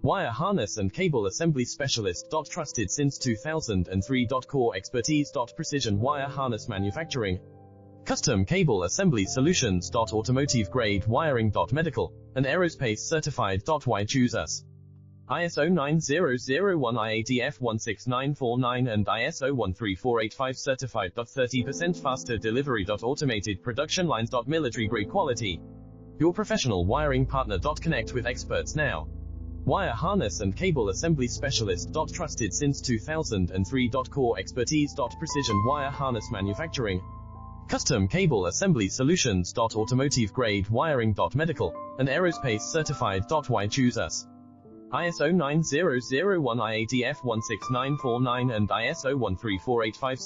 Wire harness and cable assembly specialist. Trusted since 2003. Core expertise. Precision wire harness manufacturing. Custom cable assembly solutions. Automotive grade wiring. Medical and aerospace certified. Why choose us? ISO 9001 IATF 16949 and ISO 13485 certified. 30% faster delivery. Automated production lines. Military grade quality. Your professional wiring partner. Connect with experts now. Wire harness and cable assembly specialist. Trusted since 2003. Core expertise. Precision wire harness manufacturing. Custom cable assembly solutions. Automotive grade wiring. Medical and aerospace certified. Why choose us? ISO 9001 IATF 16949 and ISO 13485